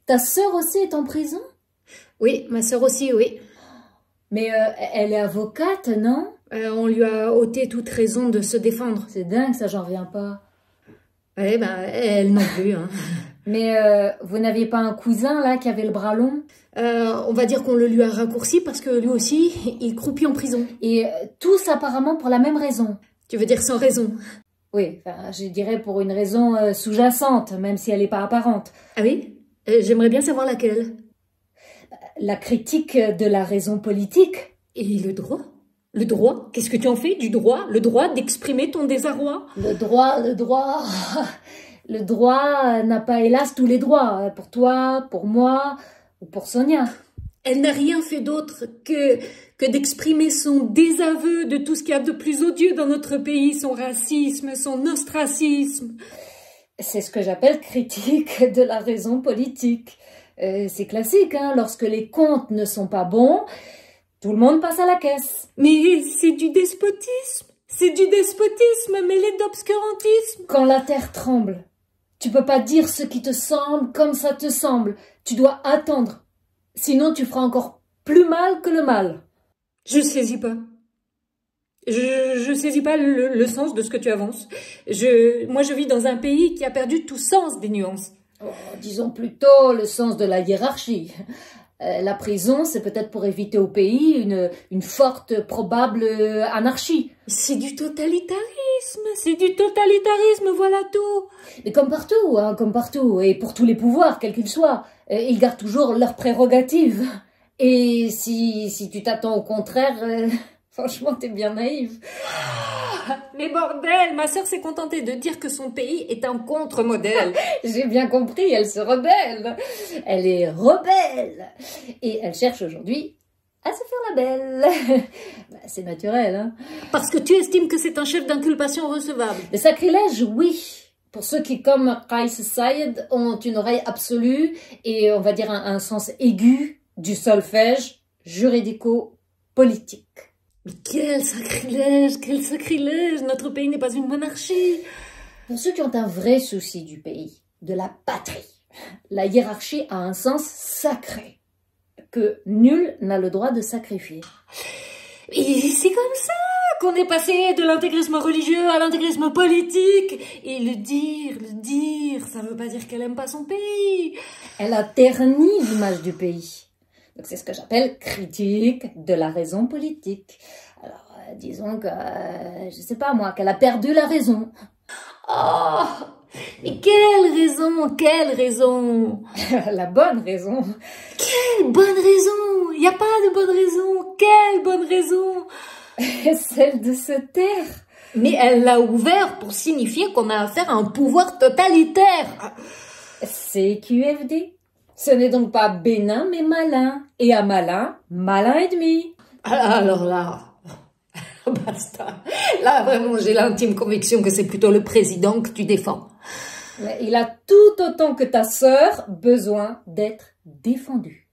Ta sœur aussi est en prison? Oui, ma sœur aussi, oui. Mais elle est avocate, non? On lui a ôté toute raison de se défendre. C'est dingue, ça, j'en reviens pas. Eh ben, elle non plus, hein. Mais vous n'aviez pas un cousin, là, qui avait le bras long? On va dire qu'on le lui a raccourci parce que lui aussi, il croupit en prison. Et tous apparemment pour la même raison. Tu veux dire sans raison? Oui, enfin, je dirais pour une raison sous-jacente, même si elle n'est pas apparente. Ah oui? J'aimerais bien savoir laquelle. La critique de la raison politique. Et le droit? Le droit? Qu'est-ce que tu en fais du droit? Le droit d'exprimer ton désarroi? Le droit... Le droit n'a pas, hélas, tous les droits. Pour toi, pour moi, ou pour Sonia. Elle n'a rien fait d'autre que d'exprimer son désaveu de tout ce qu'il y a de plus odieux dans notre pays, son racisme, son ostracisme. C'est ce que j'appelle critique de la raison politique. C'est classique, hein, lorsque les comptes ne sont pas bons, tout le monde passe à la caisse. Mais c'est du despotisme. C'est du despotisme mêlé d'obscurantisme. Quand la terre tremble, tu peux pas dire ce qui te semble comme ça te semble. Tu dois attendre. Sinon, tu feras encore plus mal que le mal. Je saisis pas. Je saisis pas le sens de ce que tu avances. Moi, je vis dans un pays qui a perdu tout sens des nuances. Oh, disons plutôt le sens de la hiérarchie. La prison, c'est peut-être pour éviter au pays une forte, probable anarchie. C'est du totalitarisme, voilà tout. Mais comme partout, hein, comme partout, et pour tous les pouvoirs, quels qu'ils soient, ils gardent toujours leurs prérogatives. Et si tu t'attends au contraire, franchement, t'es bien naïve. Mais bordel, ma sœur s'est contentée de dire que son pays est un contre-modèle. J'ai bien compris, elle se rebelle. Elle est rebelle. Et elle cherche aujourd'hui à se faire la belle. C'est naturel, hein. Parce que tu estimes que c'est un chef d'inculpation recevable. Le sacrilège, oui. Pour ceux qui, comme Qais Saïed, ont une oreille absolue et, on va dire, un sens aigu du solfège juridico-politique. Mais quel sacrilège, notre pays n'est pas une monarchie. Pour ceux qui ont un vrai souci du pays, de la patrie, la hiérarchie a un sens sacré, que nul n'a le droit de sacrifier. Et c'est comme ça qu'on est passé de l'intégrisme religieux à l'intégrisme politique. Et le dire, ça veut pas dire qu'elle aime pas son pays. Elle a terni l'image du pays. Donc c'est ce que j'appelle critique de la raison politique. Alors, disons que, je sais pas moi, qu'elle a perdu la raison. Oh, mais quelle raison La bonne raison. Quelle bonne raison? Il n'y a pas de bonne raison. Quelle bonne raison? Celle de se taire. Mais elle l'a ouvert pour signifier qu'on a affaire à un pouvoir totalitaire. CQFD. Ce n'est donc pas bénin, mais malin. Et à malin, malin et demi. Alors là, basta. Là, vraiment, j'ai l'intime conviction que c'est plutôt le président que tu défends. Mais il a tout autant que ta sœur besoin d'être défendu.